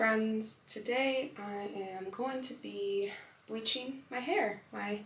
friends. Today I am going to be bleaching my hair. My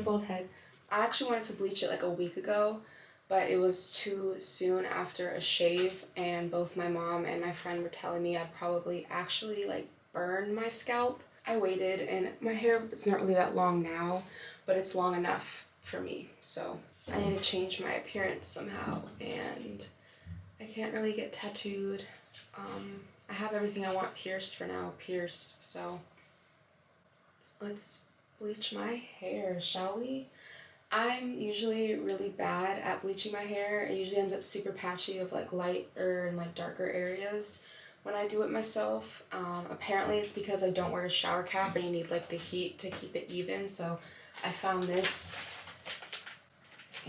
bald head. I actually wanted to bleach it like a week ago, but it was too soon after a shave, and both my mom and my friend were telling me I'd probably actually like burn my scalp. I waited, and my hair, it's not really that long now, but it's long enough for me, so I need to change my appearance somehow, and I can't really get tattooed. I have everything I want pierced for now, so let's bleach my hair, shall we? I'm usually really bad at bleaching my hair. It usually ends up super patchy of like lighter and like darker areas when I do it myself. Apparently it's because I don't wear a shower cap and you need like the heat to keep it even, so I found this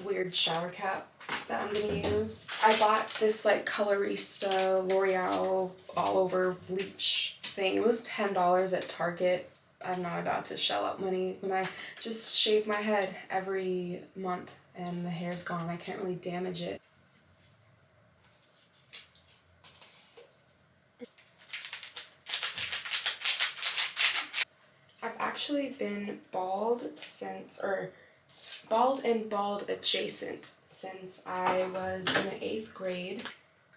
weird shower cap that I'm gonna use. I bought this like Colorista L'Oreal all over bleach thing. It was $10 at Target. I'm not about to shell out money when I just shave my head every month and the hair's gone. I can't really damage it. I've actually been bald and bald adjacent since I was in the 8th grade.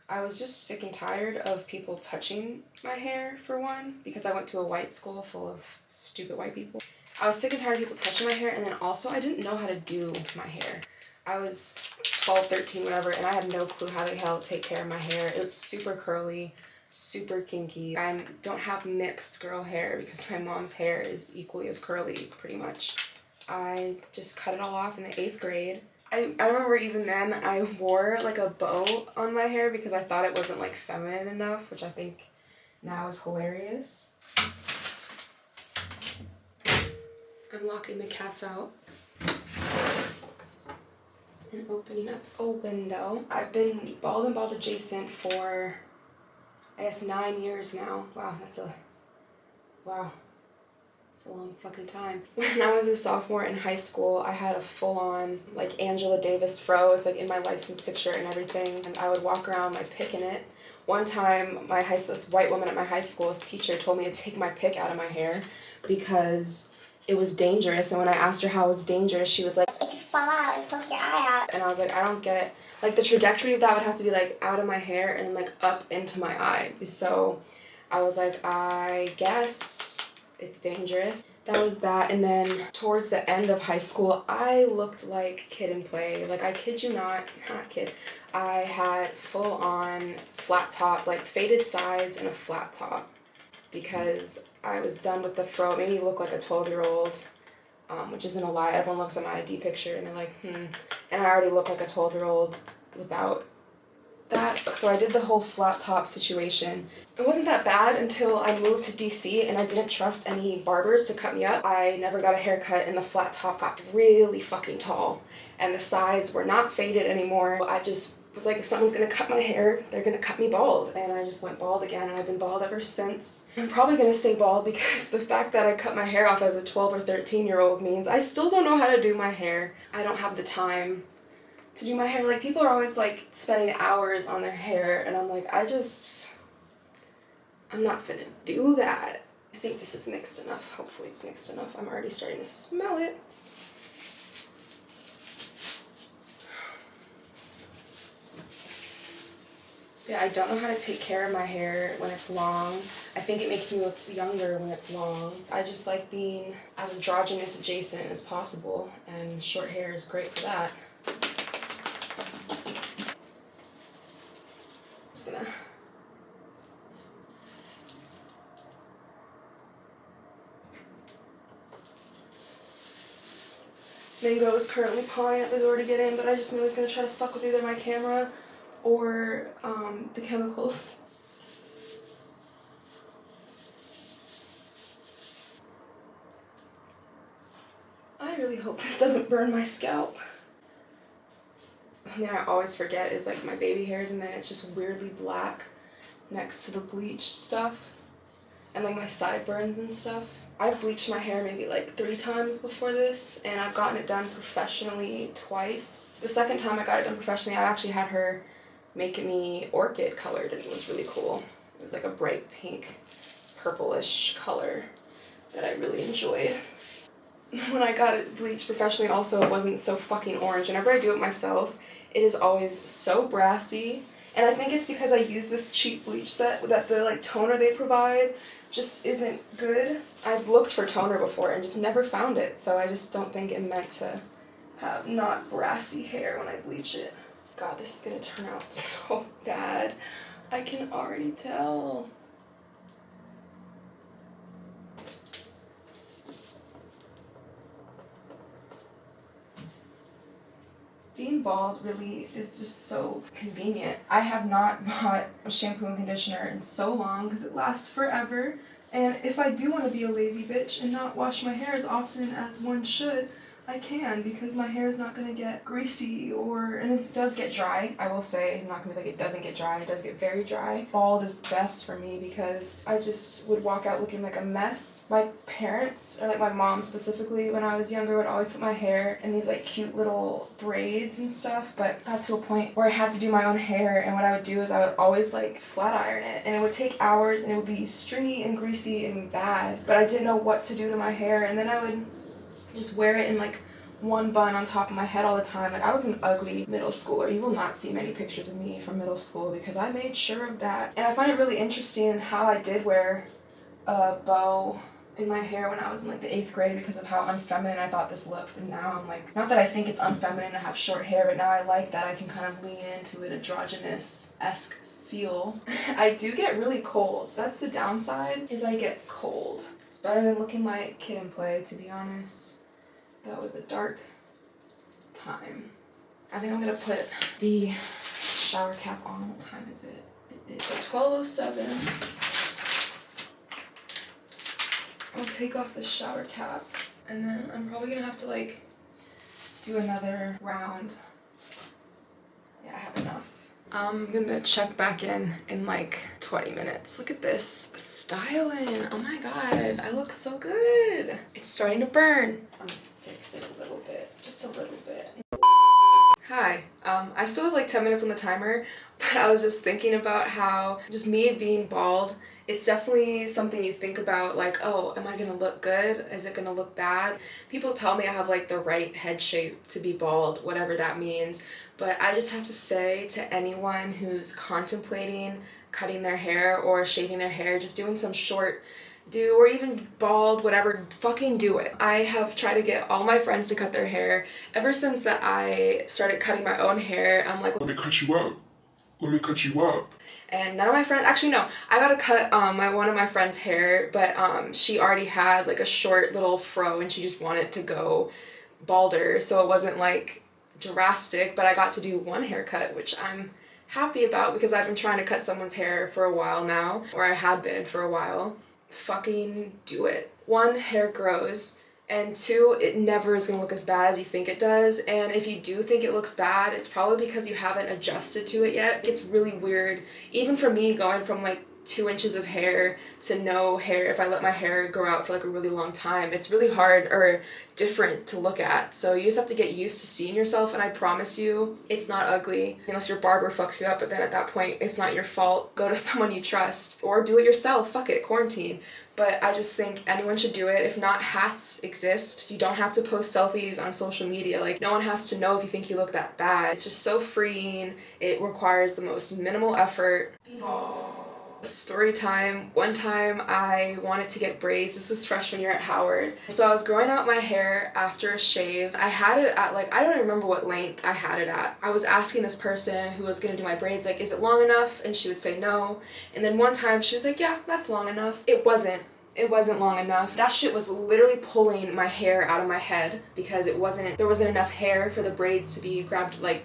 I was just sick and tired of people touching my hair, for one, because I went to a white school full of stupid white people. I was sick and tired of people touching my hair, and then also I didn't know how to do my hair. I was 12, 13, whatever, and I had no clue how the hell to take care of my hair. It was super curly, super kinky. I don't have mixed girl hair because my mom's hair is equally as curly, pretty much. I just cut it all off in the 8th grade. I remember even then I wore like a bow on my hair because I thought it wasn't like feminine enough, which I think now is hilarious. I'm locking the cats out and opening up a window. I've been bald and bald adjacent for, I guess, 9 years now. Wow, that's a long fucking time. When I was a sophomore in high school, I had a full-on like Angela Davis fro. It's like in my license picture and everything, and I would walk around like picking it. One time, this white woman at my high school, this teacher, told me to take my pick out of my hair because it was dangerous. And when I asked her how it was dangerous, she was like, "It could fall out and poke your eye out." And I was like, I don't get, like, the trajectory of that would have to be like out of my hair and like up into my eye. So I was like, I guess it's dangerous. That was that. And then towards the end of high school, I looked like Kid and Play. Like, I kid you not kid. I had full on flat top, like faded sides and a flat top because I was done with the fro. It made me look like a 12-year-old, which isn't a lie. Everyone looks at my ID picture and they're like, And I already look like a 12-year-old without that. So I did the whole flat top situation. It wasn't that bad until I moved to DC and I didn't trust any barbers to cut me up. I never got a haircut and the flat top got really fucking tall and the sides were not faded anymore. I just was like, if someone's gonna cut my hair, they're gonna cut me bald. And I just went bald again, and I've been bald ever since. I'm probably gonna stay bald because the fact that I cut my hair off as a 12 or 13-year-old means I still don't know how to do my hair. I don't have the time to do my hair. Like, people are always like spending hours on their hair, and I'm like, I'm not finna do that. I think this is mixed enough. Hopefully it's mixed enough. I'm already starting to smell it. Yeah, I don't know how to take care of my hair when it's long. I think it makes me look younger when it's long. I just like being as androgynous adjacent as possible, and short hair is great for that. Just gonna Mango is currently pawing at the door to get in, but I just knew he was gonna try to fuck with either my camera or the chemicals. I really hope this doesn't burn my scalp. Something I always forget is like my baby hairs, and then it's just weirdly black next to the bleach stuff, and like my sideburns and stuff. I've bleached my hair maybe like 3 times before this, and I've gotten it done professionally twice. The second time I got it done professionally, I actually had her make me orchid colored, and it was really cool. It was like a bright pink, purplish color that I really enjoyed. When I got it bleached professionally also, it wasn't so fucking orange. Whenever I do it myself, it is always so brassy. And I think it's because I use this cheap bleach set that the like toner they provide just isn't good. I've looked for toner before and just never found it, so I just don't think it meant to have not brassy hair when I bleach it. God, this is gonna turn out so bad. I can already tell. Being bald really is just so convenient. I have not bought a shampoo and conditioner in so long because it lasts forever. And if I do want to be a lazy bitch and not wash my hair as often as one should, I can, because my hair is not going to get greasy and it does get dry. I will say, I'm not going to be like it doesn't get dry, it does get very dry. Bald is best for me because I just would walk out looking like a mess. My parents, or like my mom specifically when I was younger, would always put my hair in these like cute little braids and stuff, but got to a point where I had to do my own hair, and what I would do is I would always like flat iron it, and it would take hours and it would be stringy and greasy and bad, but I didn't know what to do to my hair, and then I would just wear it in like one bun on top of my head all the time. Like I was an ugly middle schooler. You will not see many pictures of me from middle school because I made sure of that. And I find it really interesting how I did wear a bow in my hair when I was in like the 8th grade because of how unfeminine I thought this looked, and now I'm like, not that I think it's unfeminine to have short hair, but now I like that I can kind of lean into an androgynous-esque feel. I do get really cold. That's the downside, is I get cold. It's better than looking like Kid and Play, to be honest. That was a dark time. I think I'm gonna put the shower cap on. What time is it? It's at 12:07. I'll take off the shower cap, and then I'm probably gonna have to like do another round. Yeah, I have enough. I'm gonna check back in like 20 minutes. Look at this styling. Oh my god, I look so good. It's starting to burn. I'm gonna fix it a little bit, just a little bit. Hi, I still have like 10 minutes on the timer, but I was just thinking about how just me being bald, it's definitely something you think about, like, oh, am I gonna look good? Is it gonna look bad? People tell me I have like the right head shape to be bald, whatever that means, but I just have to say to anyone who's contemplating cutting their hair or shaving their hair, just doing some short do, or even bald, whatever, fucking do it. I have tried to get all my friends to cut their hair. Ever since that I started cutting my own hair, I'm like, let me cut you up. Let me cut you up. And none of my friends, actually no, I got to cut one of my friend's hair, but she already had like a short little fro and she just wanted to go balder, so it wasn't like drastic, but I got to do one haircut, which I'm happy about because I've been trying to cut someone's hair for a while now, or I had been for a while. Fucking do it. 1, hair grows, and 2, it never is gonna look as bad as you think it does, and if you do think it looks bad, it's probably because you haven't adjusted to it yet. It's really weird, even for me, going from like 2 inches of hair to no hair. If I let my hair grow out for like a really long time, it's really hard or different to look at, so you just have to get used to seeing yourself, and I promise you it's not ugly unless your barber fucks you up, but then at that point it's not your fault. Go to someone you trust or do it yourself. Fuck it, quarantine. But I just think anyone should do it. If not, hats exist. You don't have to post selfies on social media. Like, no one has to know if you think you look that bad. It's just so freeing. It requires the most minimal effort. Be bald. Story time. One time I wanted to get braids. This was freshman year at Howard. So I was growing out my hair after a shave. I had it at like, I don't even remember what length I had it at. I was asking this person who was gonna do my braids, like, is it long enough? And she would say no. And then one time she was like, yeah, that's long enough. It wasn't long enough. That shit was literally pulling my hair out of my head because there wasn't enough hair for the braids to be grabbed, like,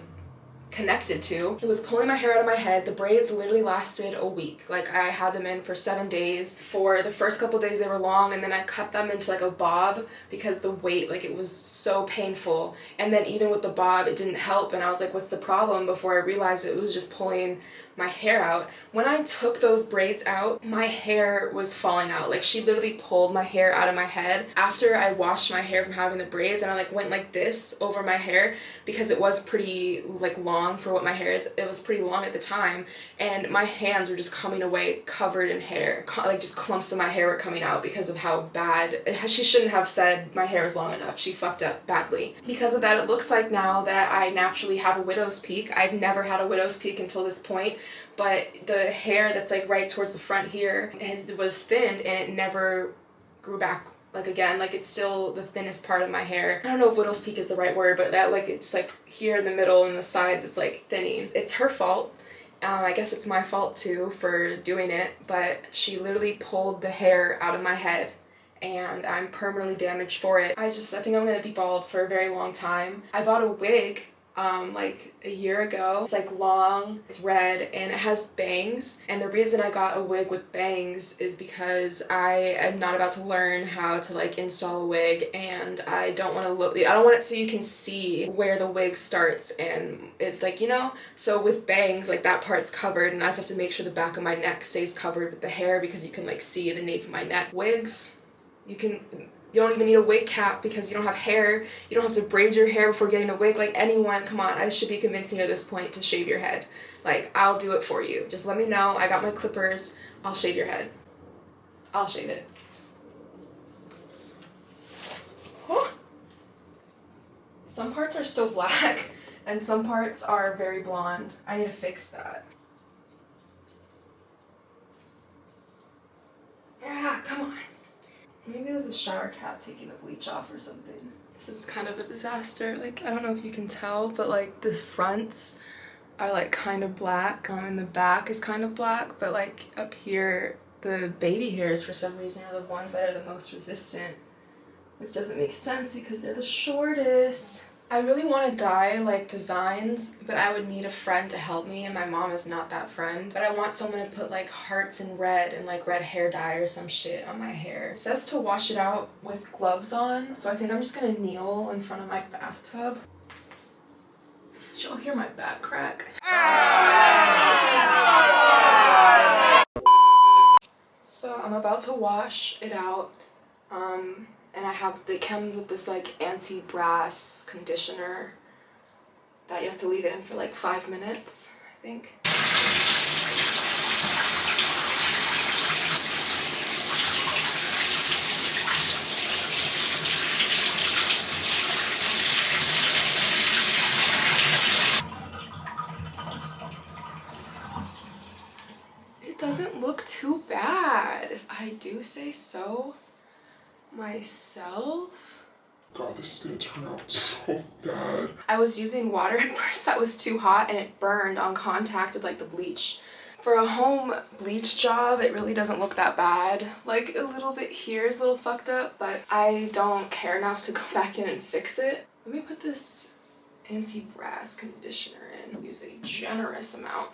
connected to. It was pulling my hair out of my head. The braids literally lasted a week. Like, I had them in for 7 days. For the first couple days they were long, and then I cut them into like a bob because the weight, like, it was so painful. And then even with the bob it didn't help, and I was like, what's the problem, before I realized it was just pulling my hair out. When I took those braids out, my hair was falling out. Like, she literally pulled my hair out of my head after I washed my hair from having the braids, and I like went like this over my hair because it was pretty like long long for what my hair is. It was pretty long at the time, and my hands were just coming away covered in hair. Like just clumps of my hair were coming out because of how bad. She shouldn't have said my hair was long enough. She fucked up badly. Because of that, it looks like now that I naturally have a widow's peak. I've never had a widow's peak until this point, but the hair that's like right towards the front here was thinned and it never grew back like again. Like it's still the thinnest part of my hair. I don't know if widow's peak is the right word, but that like it's like here in the middle and the sides it's like thinning. It's her fault. I guess it's my fault too for doing it, but she literally pulled the hair out of my head and I'm permanently damaged for it. I think I'm gonna be bald for a very long time. I bought a wig like a year ago. It's like long, it's red, and it has bangs. And the reason I got a wig with bangs is because I am not about to learn how to like install a wig, and I don't want it so you can see where the wig starts, and it's like, you know, so with bangs, like that part's covered, and I just have to make sure the back of my neck stays covered with the hair because you can like see the nape of my neck. Wigs, you don't even need a wig cap because you don't have hair. You don't have to braid your hair before getting a wig. Like anyone, come on, I should be convincing you at this point to shave your head. Like, I'll do it for you. Just let me know. I got my clippers. I'll shave your head. I'll shave it. Oh. Some parts are still black and some parts are very blonde. I need to fix that. Ah, come on. Maybe it was a shower cap taking the bleach off or something. This is kind of a disaster. Like, I don't know if you can tell, but like the fronts are like kind of black, and the back is kind of black, but like up here, the baby hairs for some reason are the ones that are the most resistant, which doesn't make sense because they're the shortest. I really want to dye like designs, but I would need a friend to help me, and my mom is not that friend. But I want someone to put like hearts in red and like red hair dye or some shit on my hair. It says to wash it out with gloves on, so I think I'm just gonna kneel in front of my bathtub. Did y'all hear my back crack? So I'm about to wash it out. And it comes with this like anti-brass conditioner that you have to leave it in for like 5 minutes, I think. It doesn't look too bad, if I do say so myself. God, this is gonna turn out so bad. I was using water at first that was too hot and it burned on contact with like the bleach. For a home bleach job, it really doesn't look that bad. Like a little bit here is a little fucked up, but I don't care enough to go back in and fix it. Let me put this anti-brass conditioner in. Use a generous amount.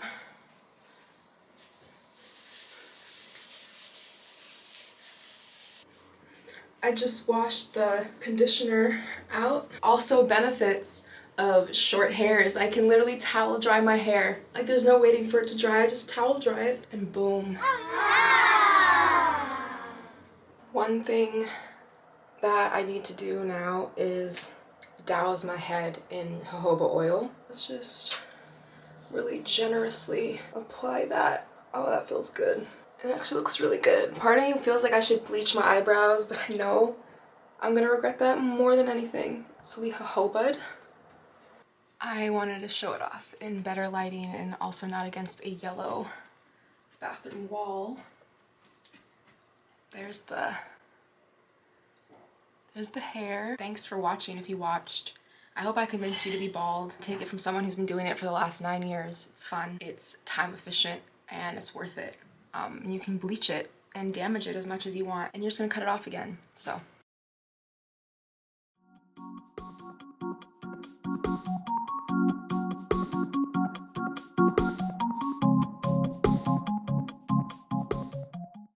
I just washed the conditioner out. Also, benefits of short hair is I can literally towel dry my hair. Like there's no waiting for it to dry, I just towel dry it and boom. One thing that I need to do now is douse my head in jojoba oil. Let's just really generously apply that. Oh, that feels good. It actually looks really good. Part of me feels like I should bleach my eyebrows, but I know I'm gonna regret that more than anything. So we jojoba'd. I wanted to show it off in better lighting and also not against a yellow bathroom wall. There's the hair. Thanks for watching if you watched. I hope I convinced you to be bald. Take it from someone who's been doing it for the last 9 years. It's fun, it's time efficient, and it's worth it. You can bleach it and damage it as much as you want, and you're just gonna cut it off again. So